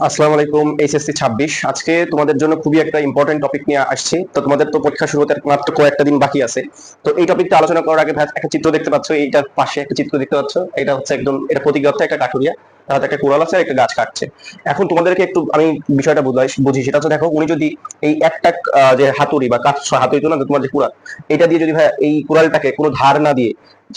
আসসালামু আলাইকুম। এইচএসসি 26 আজকে তোমাদের জন্য খুবই একটা ইম্পর্টেন্ট টপিক নিয়ে আসছি। তো তোমাদের তো পরীক্ষা শুরু হতে আর মাত্র কয়েকটা দিন বাকি আছে। তো এই টপিকটা আলোচনা করার আগে ভাই একটা চিত্র দেখতে পাচ্ছ, এইটার পাশে একটা চিত্র দেখতে পাচ্ছ, এটা হচ্ছে একদম এটা প্রতীকী অর্থে একটা কাঠুরিয়া, তার হাতে একটা কুড়াল আছে আর একটা গাছ কাটছে। এখন তোমাদেরকে একটু আমি বিষয়টা বুঝি, সেটা হচ্ছে দেখো উনি যদি এই একটা যে হাতুড়ি বা কাঠ হাতুড়ি তো না, তোমার যে কুড়াল, এটা দিয়ে যদি ভাই এই কুড়ালটাকে কোনো ধার না দিয়ে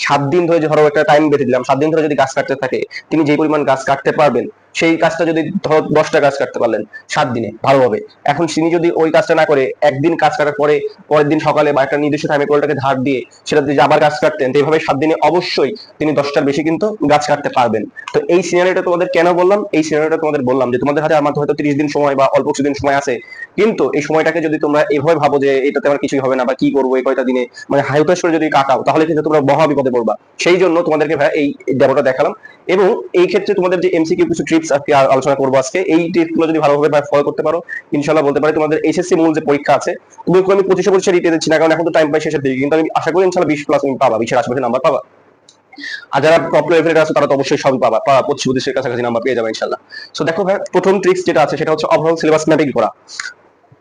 7 দিন ধরে, যে ধরো একটা টাইম বেঁধে দিলাম, 7 দিন ধরে যদি গাছ কাটতে থাকে, তিনি যে পরিমাণ গাছ কাটতে পারবেন, সেই কাজটা যদি ধরো 10টা গাছ কাটতে পারলেন 7 দিনে ভালোভাবে। এখন তিনি যদি ওই কাজটা না করে একদিন কাজ কাটার পরে পরের দিন সকালে বা একটা নির্দিষ্ট টাইমে কোলটাকে ধার দিয়ে সেটা দিয়ে আবার গাছ কাটতেন, তো এইভাবে 7 দিনে অবশ্যই তিনি 10টার বেশি কিন্তু গাছ কাটতে পারবেন। তো এই সিনারিওটা তোমাদের কেন বললাম, এই সিনারিওটা তোমাদের বললাম যে তোমাদের হাতে আমার হয়তো 30 দিন সময় বা অল্প কিছুদিন সময় আছে, কিন্তু এই সময়টাকে যদি তোমরা এভাবে ভাবো যে এটাতে আমার কিছুই হবে না বা কি করবো এই কয়টা দিনে, মানে হাইতাস করে যদি কাটাও, তাহলে কিন্তু তোমরা মহা বিপদে পড়বা। সেই জন্য তোমাদেরকে ভাই এই ডেমোটা দেখালাম। এবং এই ক্ষেত্রে তোমাদের যে এমসিকিউ কিছু ট্রিপস আজকে আলোচনা করবো আজকে, এই টিপসগুলো যদি ভালোভাবে ফলো করতে পারো, ইনশাল্লাহ বলতে পারি তোমাদের এইচএসসি মূল যে পরীক্ষা আছে, তুমি আমি 25 দিতে দিচ্ছি না, কারণ এখন তো টাইম পাই শেষের দিকে, কিন্তু আমি আশা করি ইনশাল্লাহ 20+ তুমি পাবা, 20-এর আশেপাশে নাম্বার পাবা। আর যারা টপ লেভেলের আছে তারা তো অবশ্যই সবই পাবা, 25-25-এর কাছাকাছি নাম্বার পেয়ে যাবে ইনশাল্লাহ। সো দেখো ভাই, প্রথম ট্রিক্স যেটা আছে সেটা হচ্ছে ওভারঅল সিলেবাস ম্যাপিং করা।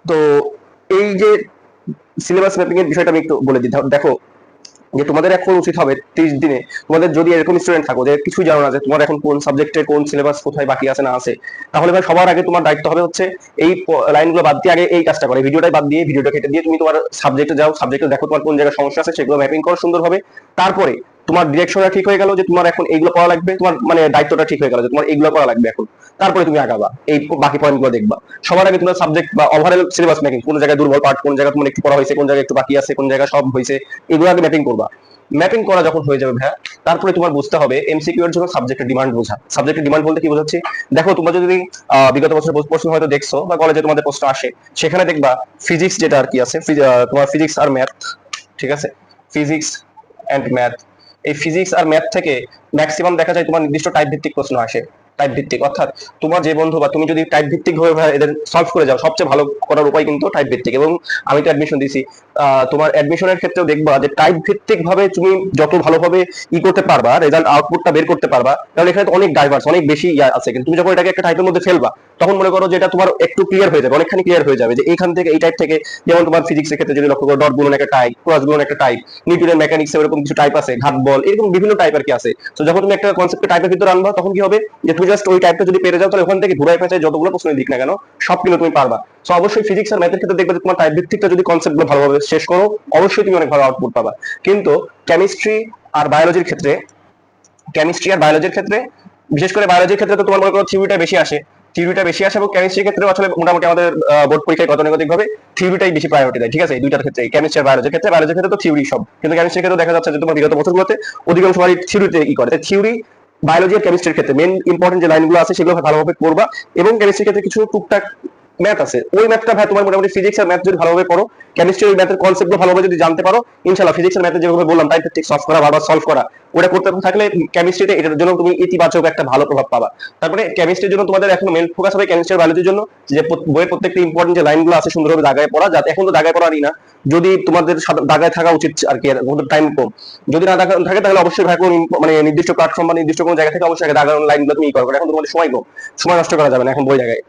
তো এই যে সিলেবাস ম্যাপিং এর বিষয়টা আমি একটু বলে দিই। দেখো যে তোমাদের এখন উচিত হবে 30 দিনে, তোমাদের যদি এরকম স্টুডেন্ট থাকো যে কিছুই জানো না যে তোমার এখন কোন সাবজেক্টে কোন সিলেবাস কোথায় বাকি আছে না আছে, তাহলে ভাই সবার আগে তোমার দায়িত্ব হবে হচ্ছে এই লাইনগুলো বাদ দিয়ে আগে এই কাজটা করে, ভিডিওটাই বাদ দিয়ে ভিডিওটা কেটে দিয়ে তুমি তোমার সাবজেক্টে যাও, সাবজেক্টে দেখো তোমার কোন জায়গায় সমস্যা আছে, সেগুলো ম্যাপিং করো সুন্দরভাবে। তারপরে তোমার ডিরেকশনটা ঠিক হয়ে গেল যে তোমার এখন এইগুলো করা লাগবে, তোমার মানে দায়িত্বটা ঠিক হয়ে গেল যে তোমার এইগুলো করা লাগবে এখন। তারপরে তুমি আগাবা, এই বাকি পয়েন্টগুলো দেখবা। সবার আগে তোমার সাবজেক্ট বা ওভারঅল সিলেবাস ম্যাপিং, কোন জায়গায় দুর্বল পার্ট, কোন জায়গায় তোমার একটু পড়া হয়েছে, কোন জায়গায় একটু বাকি আছে, কোন জায়গায় সব হয়েছে, এগুলো আগে ম্যাপিং করবা। ম্যাপিং করা যখন হয়ে যাবে ভাইয়া, তারপরে তোমার বুঝতে হবে এমসিকিউ এর জন্য সাবজেক্টের ডিমান্ড বোঝা। সাবজেক্টের ডিমান্ড বলতে কি বোঝাচ্ছি, দেখো তোমরা যদি বিগত বছর প্রশ্ন হয়তো দেখছো বা কলেজে তোমাদের প্রশ্ন আসে, সেখানে দেখবা ফিজিক্স যেটা আর কি আছে, তোমার ফিজিক্স আর ম্যাথ, ঠিক আছে, ফিজিক্স অ্যান্ড ম্যাথ, এই ফিজিক্স আর ম্যাথ থেকে ম্যাক্সিমাম দেখা যায় তোমার নির্দিষ্ট টাইপ ভিত্তিক প্রশ্ন আসে। টাইপ ভিত্তিক অর্থাৎ তোমার যে বন্ধু বা তুমি যদি টাইপ ভিত্তিক ভাবে এদের সলভ করে যাও, সবচেয়ে ভালো করার উপায় কিন্তু টাইপ ভিত্তিক। এবং আমি তো অ্যাডমিশন দিছি, তোমার অ্যাডমিশনের ক্ষেত্রেও দেখবা যে টাইপ ভিত্তিক ভাবে তুমি যত ভালোভাবে করতে পারবা, রেজাল্ট আউটপুটটা বের করতে পারবা, কারণ এখানে তো অনেক ডাইভার্স, অনেক বেশি আছে। কিন্তু তুমি যখন এটাকে একটা টাইপের মধ্যে ফেলবা, তখন মনে করো যে এটা তোমার একটু ক্লিয়ার হয়ে যাবে, অনেকখানি ক্লিয়ার হয়ে যাবে যে এইখান থেকে এই টাইপ থেকে, যেমন তোমার ফিজিক্সের ক্ষেত্রে যদি লক্ষ্য করো, ডট গুণন একটা টাইপ, ক্রস গুণন একটা টাইপ, নিউটনের মেকানিক্সে এরকম কিছু টাইপ আছে, ঘাত বল, এরকম বিভিন্ন টাইপ আর কি আছে। তো যখন তুমি একটা কনসেপ্ট টাইপের ভিতরে আনবা, তখন কি হবে যে তুমি জাস্ট ওই টাইপটা যদি পেরে যাও, তাহলে ওখান থেকে ঘুরাই পেঁচায় যতগুলো প্রশ্ন দিক না কেন, সব কিন্তু তুমি পারবা। তো অবশ্যই ফিজিক্স আর ম্যাথের ক্ষেত্রে দেখবে যে তোমার টাইপ ভিত্তিকটা যদি কনসেপ্ট গুলো ভালোভাবে শেষ করো, অবশ্যই তুমি অনেক ভালো আউটপুট পাবা। কিন্তু কেমিস্ট্রি আর বায়োলজির ক্ষেত্রে, কেমিস্ট্রি আর বায়োলজির ক্ষেত্রে বিশেষ করে বায়োলজির ক্ষেত্রে তো তোমার মনে করো থিওরিটা বেশি আসে, থিওরিটা বেশি আসে, এবং কেমিস্ট্রির ক্ষেত্রে আসলে মোটামুটি আমাদের বোর্ড পরীক্ষায় গতানুগতিক ভাবে থিওরিটাই বেশি প্রায়োরিটি দেয়, ঠিক আছে, এই দুইটার ক্ষেত্রে, কেমিস্ট্রি আর বায়োলজির ক্ষেত্রে। বায়োলজির ক্ষেত্রে তো থিওরি সব, কিন্তু কেমিস্ট্রির ক্ষেত্রে দেখা যাচ্ছে যে তোমার বিগত বছরগুলোতে অধিকাংশ সময় থিওরিতে করে। থিওরি বায়োলজি আর কেমিস্ট্রির ক্ষেত্রে মেন ইম্পর্টেন্ট যে লাইনগুলো আছে সেগুলো ভালোভাবে পড়বা। এবং কেমিস্ট্রির ক্ষেত্রে কিছু টুকটাক ম্যাথ আছে, ওই ম্যাথটা ভাই তোমার মোটামুটি ফিজিক্স আর ম্যাথ যদি ভালোভাবে পড়ো, কেমিস্ট্রি ওই ম্যাথের কনসেপ্টগুলো ভালোভাবে যদি জানতে পারো, ইনশাআল্লাহ ফিজিক্স আর ম্যাথে যেভাবে বললাম টাইপ ভিত্তিক সলভ করা, বারবার সলভ করা, ওটা করতে থাকলে কেমিস্ট্রিতে এটার জন্য তুমি ইতিবাচক একটা ভালো প্রভাব পাবা। তারপরে কেমিস্ট্রির জন্য তোমাদের এখন মেন ফোকাস হবে কেমিস্ট্রি আর বায়োলজির জন্য, যে বইয়ের প্রত্যেকটা ইম্পর্টেন্ট যে লাইনগুলো আছে সুন্দরভাবে দাগায় পড়া, যাতে এখন তো দাগায় পড়ারই না, যদি তোমাদের দাগায় থাকা উচিত আর কি, টাইম কম, যদি না থাকে তাহলে অবশ্যই ভাই কোন মানে নির্দিষ্ট প্ল্যাটফর্ম বা নির্দিষ্ট কোনো জায়গা থেকে অবশ্যই দাগানোর লাইনগুলো তুমি করো, এখন তোমাদের সময় কম, সময় নষ্ট করা যাবে না এখন বই জায়গায়,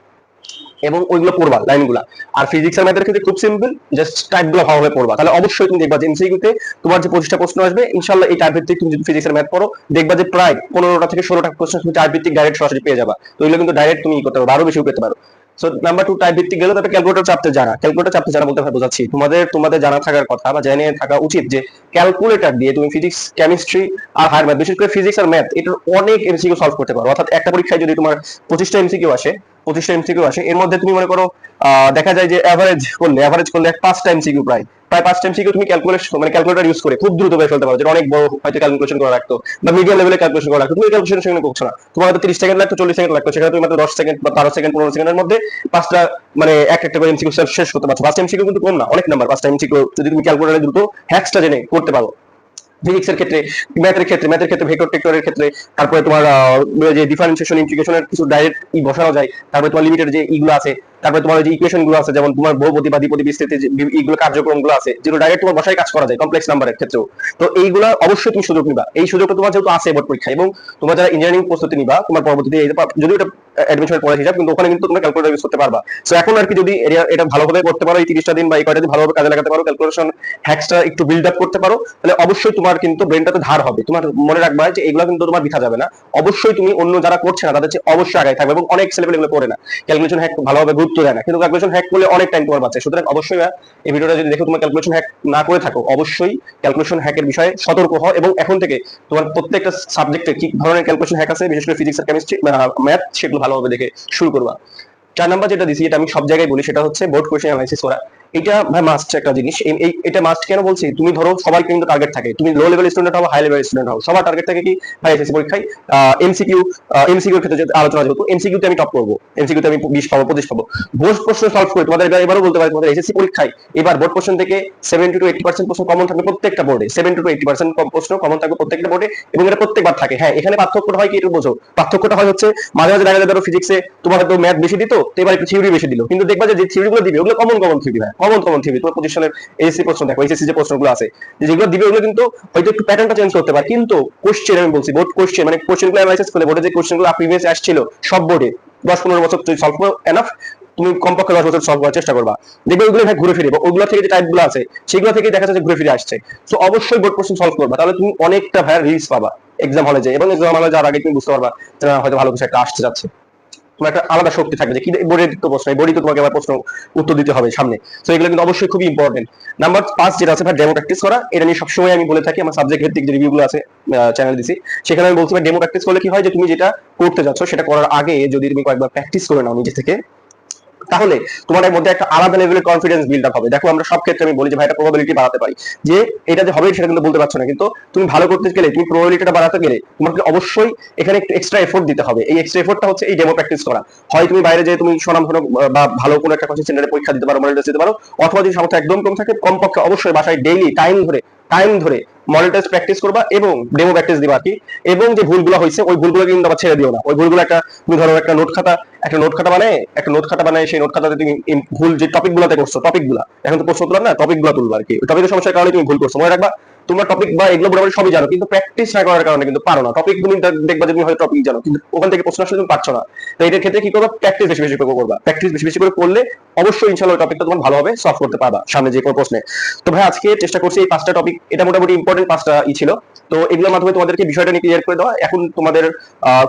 এবং ওইগুলো পড়বা লাইনগুলা। আর ফিজিক্স আর ম্যাথের ক্ষেত্রে খুব সিম্পল, জাস্ট টাইপগুলো ভালোভাবে পড়বা, তাহলে অবশ্যই তুমি দেখবা যে এমসিকিউতে তোমার যে 25টা প্রশ্ন আসবে, ইনশাআল্লাহ এই টাইপ ভিত্তিক তুমি যদি ফিজিক্স আর ম্যাথ পড়ো, দেখবা যে প্রায় 15টা থেকে 16টা প্রশ্ন তুমি টাইপ ভিত্তিক ডাইরেক্ট সরাসরি পেয়ে যাবা। তো এগুলো কিন্তু ডাইরেক্ট তুমি করতে পারো, আরো বেশি পেতে পারো। সো নাম্বার 2, টাইপ ভিত্তিক গেলে তারপরে ক্যালকুলেটর চাপতে জানা। ক্যালকুলেটর চাপতে জানা বলতে বোঝাচ্ছি তোমাদের জানা থাকার কথা বা জেনে থাকা উচিত যে ক্যালকুলেটর দিয়ে তুমি ফিজিক্স, কেমিস্ট্রি আর হায়ার ম্যাথ, বিশেষ করে ফিজিক্স আর ম্যাথ, এটার অনেক এমসিকিউ সলভ করতে পারো। অর্থাৎ একটা পরীক্ষায় যদি তোমার 25টা এমসিকিউ আসে, 25টা এমসিকিউ আসে, এর মধ্যে তুমি মনে করো দেখা যায় যে অ্যাভারেজ করলে 5টা এমসিকিউ, প্রায় প্রায় 5টা এমসিকিউ তুমি ক্যালকুলেটর ইউজ করে খুব দ্রুত বের ফেলতে পারো, যেটা অনেক বড় হয়তো ক্যালকুলেশন করা লাগতো বা মিডিয়াম লেভেলে ক্যালকুলেশন করা লাগতো, তুমি ক্যালকুলেশন সেখানে করছো না, তোমার হয়তো 30 সেকেন্ড লাগতো, 40 সেকেন্ড লাগতো, সেখানে তুমি মাত্র 10 সেকেন্ড বা 12 সেকেন্ড 15 সেকেন্ডের মধ্যে 5টা মানে একটা করে এমসিকিউ শেষ করতে পারছো। 5টা এমসিকিউ কিন্তু কম না, অনেক নাম্বার। 5টা এমসিকিউ যদি তুমি ক্যালকুলেটরে দ্রুত হ্যাক্সটা জেনে করতে পারো। ফিজিক্সের ক্ষেত্রে, ম্যাথের ক্ষেত্রে ভেক্টর টেক্টরের ক্ষেত্রে, তারপরে তোমার যে ডিফারেন্সিয়েশন ইন্টিগ্রেশনের কিছু ডাইরেক্ট বসানো যায়, তারপরে তোমার লিমিটেড যে ইগুলো আছে, তারপরে তোমার যে ইকুয়েশন গুলো আছে, যেমন তোমার বহুপদী বা দ্বিপদী বিস্তৃতি এইগুলো কার্যক্রম গুলো আছে, যেগুলো ডাইরেক্ট তোমার বাসায় কাজ করা যায় কমপ্লেক্স নাম্বারের ক্ষেত্রেও। তো এইগুলা অবশ্যই তুমি সুযোগ নিবা, এই সুযোগটা তোমার যেহেতু আছে বোর্ড পরীক্ষা, এবং তোমার যারা ইঞ্জিনিয়ারিং প্রস্তুতি নিবা তোমার পরবর্তীতে যদি এটা অ্যাডমিশনের পরে হিসাব, কিন্তু ওখানে কিন্তু তোমরা ক্যালকুলেটর ইউজ করতে পারবা। সো এখন আর কি যদি এটা ভালোভাবে করতে পারো, এই 30টা দিন বা এই কয়টা দিন ভালোভাবে কাজে লাগাতে পারো, ক্যালকুলেশন হ্যাক্সটা একটু বিল্ড আপ করতে পারো, তাহলে অবশ্যই তোমার কিন্তু ব্রেনটাতে ধার হবে। তোমার মনে রাখবা যে এগুলো কিন্তু তোমার বিথা যাবে না। অবশ্যই তুমি অন্য যারা করছে না তাদের চেয়ে অবশ্যই আগে থাকবে, এবং অনেক ছেলেপেলে এগুলো করে না, ক্যালকুলেশন হ্যাক ভালোভাবে গুরুত্ব দেয় না, কিন্তু ক্যালকুলেশন হ্যাক করলে অনেক টাইম তোমার বাঁচে। সুতরাং অবশ্যই এই ভিডিওটা যদি দেখো তোমার ক্যালকুলেশন হ্যাক না করে থাকো, অবশ্যই ক্যালকুলেশন হ্যাকের বিষয়ে সতর্ক হও, এবং এখন থেকে তোমার প্রত্যেকটা সাবজেক্টে কি ধরনের ক্যালকুলেশন হ্যাক আছে, বিশেষ করে ফিজিক্স আর কেমিস্ট্রি, ম্যাথ, সেগুলো ভালোভাবে দেখে শুরু করবা। 4 নাম্বার যেটা দিছি, এটা আমি সব জায়গায় বলি, সেটা হচ্ছে বোর্ড কোয়েশ্চেন অ্যানালাইসিস করা। এটা ভাই মাস্ট একটা জিনিস। এটা মাস্ট কেন বলছি, তুমি ধরো সবাই কিন্তু টার্গেট থাকে, তুমি লো লেভেল স্টুডেন্ট হও, হাই লেভেল স্টুডেন্ট হও, সবার টার্গেট থাকে কি ভাই এসএসসি পরীক্ষায় এমসিকিউ এর ক্ষেত্রে যদি আলোচনা, যেহেতু এমসিকিউ তে আমি টপ করবো, এমসিকিউ তে আমি 20 পাবো 25 পাবো, বোর্ড প্রশ্ন সলভ করে তোমাদের এবারও বলতে পারি, তোমাদের এসএসসি পরীক্ষায় এবার বোর্ড কোশ্চেন থেকে 70 to 80% প্রশ্ন কমন থাকবে প্রত্যেকটা বোর্ডে, 70 to 80% প্রশ্ন কমন থাকবে প্রত্যেকটা বোর্ডে, এবং এটা প্রত্যেকবার থাকে। হ্যাঁ, এখানে পার্থক্যটা হয় কি একটু বোঝো, পার্থক্যটা হয় হচ্ছে মাঝে মাঝে দেখা যায় ধরো ফিজিক্সে তোমার হয়তো ম্যাথ বেশি দিত, তো এবার একটু থিওরি বেশি দিল, কিন্তু দেখবা যে থিওরি গুলো দিবে ওগুলো কমন থিওরি, হয় কমন থিওরি। তোমার পজিশনের এসএসসি প্রশ্ন দেখো, এসএসসি যে প্রশ্নগুলো আছে যেগুলো দিবে, ওগুলো কিন্তু হয়তো একটু প্যাটার্নটা চেঞ্জ করতে পারে, কিন্তু কোশ্চেন আমি বলছি বোর্ড কোশ্চেন, মানে কোশ্চেনগুলো অ্যানালাইসিস করলে বোর্ডে যে কোশ্চেনগুলো প্রিভিয়াস আসছিল সব বোর্ডে 10-15 বছর তুমি সলভ করো এনাফ, তুমি কমপক্ষে 10 বছর সলভ করার চেষ্টা করবা, দেখবে ওইগুলো ঘুরে ফিরে, ওগুলো থেকে যে টাইপগুলো আছে সেগুলো থেকে দেখা যাচ্ছে ঘুরে ফিরে আসছে। তো অবশ্যই বোর্ড কোশ্চেন সলভ করবা, তাহলে তুমি অনেকটা ভাইয়া রিলস পাবা এক্সাম হলে যায়, এবং এক্সাম হলে যাওয়ার আগে তুমি বুঝতে পারবা হয়তো ভালো কিছু একটা আসতে যাচ্ছে, তোমার একটা আলাদা শক্তি থাকবে যে কি বোর্ডের তো প্রশ্ন, বোর্ডই তো তোমাকে আবার প্রশ্ন উত্তর দিতে হবে সামনে। তো এগুলো কিন্তু অবশ্যই খুবই ইম্পর্টেন্ট। নাম্বার 5 যেটা আছে ভাই, ডেমো প্র্যাকটিস করা। এটা নিয়ে সবসময় আমি বলে থাকি, আমার সাবজেক্ট ভিত্তিক যে রিভিউগুলো আছে চ্যানেল দিছি, সেখানে আমি বলছি ডেমো প্র্যাকটিস করলে কি হয়, যে তুমি যেটা করতে যাচ্ছ সেটা করার আগে যদি তুমি কয়েকবার প্র্যাকটিস করে নাও নিজে থেকে, তাহলে তোমার মধ্যে একটা আলাদা লেভেলের কনফিডেন্স বিল্ড আপ হবে। দেখো আমরা সব ক্ষেত্রে আমি বলি যে ভাই এটা প্রবাবিলিটি বাড়াতে পারি, যে এটা যে হবে সেটা কিন্তু বলতে পারছো না, কিন্তু তুমি ভালো করতে গেলে, তুমি প্রবাবিলিটিটা বাড়াতে গেলে তোমাকে অবশ্যই এখানে একটু এক্সট্রা এফোর্ট দিতে হবে। এই এক্সট্রা এফোর্টটা হচ্ছে এই ডেমো প্র্যাকটিস করা। হয় তুমি বাইরে যে তুমি স্বনামধন্য বা ভালো কোনো একটা কোচিং সেন্টারে পরীক্ষা দিতে পারো, মডেল টেস্ট দিতে পারো, অথবা যদি সামর্থ্য একদম কম থাকে, কমপক্ষে অবশ্যই বাসায় ডেইলি টাইম ধরে মডেল টেস্ট প্র্যাকটিস করবা এবং ডেমো প্র্যাকটিস দিবা আর কি। এবং যে ভুলগুলো হয়েছে ওই ভুলগুলো কিন্তু আবার ছেড়ে দিও না, ওই ভুলগুলো তুমি ধরো একটা নোট খাতা বানায় সেই নোট খাতাতে তুমি ভুল যে টপিক গুলোতে করছো, টপিক গুলা এখন তো প্রশ্ন তুলার না, টপিক গুলা তুলবা আর কি। টপিকের সমস্যার কারণে তুমি ভুল করছো, মনে রাখবা তোমরা টপিক বা এগুলো মোটামুটি সবই জানো, কিন্তু প্র্যাকটিস না করার কারণে কিন্তু পারো না। টপিক তুমি দেখবা যে তুমি হয়তো টপিক জানো, কিন্তু ওখান থেকে প্রশ্ন আসলে তুমি পারছো না। তো এটার ক্ষেত্রে কি করবা, প্র্যাকটিস বেশি বেশি করে করবা, প্র্যাকটিস বেশি বেশি করে করলে অবশ্যই ইনশাআল্লাহ ওই টপিকটা তোমার ভালোভাবে সলভ করতে পারবা সামনে যে কোনো প্রশ্নে। তো ভাই আজকে চেষ্টা করছি এই 5টা টপিক, এটা মোটামুটি ইম্পর্টেন্ট 5টা ছিল, তো এগুলোর মাধ্যমে তোমাদেরকে বিষয়টা নিয়ে ক্লিয়ার করে দেওয়া। এখন তোমাদের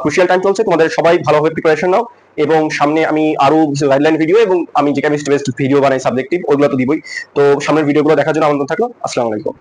ক্রুশিয়াল টাইম চলছে, তোমাদের সবাই ভালোভাবে প্রিপারেশন নাও, এবং সামনে আমি আরো কিছু গাইডলাইন ভিডিও এবং আমি যে কেমিস্ট্রি বেসড ভিডিও বানাই সাবজেক্টিভ, ওইগুলো তো দিবই। তো সামনের ভিডিওগুলো দেখার জন্য আমন্ত্রণ থাকলো। আসসালামু আলাইকুম।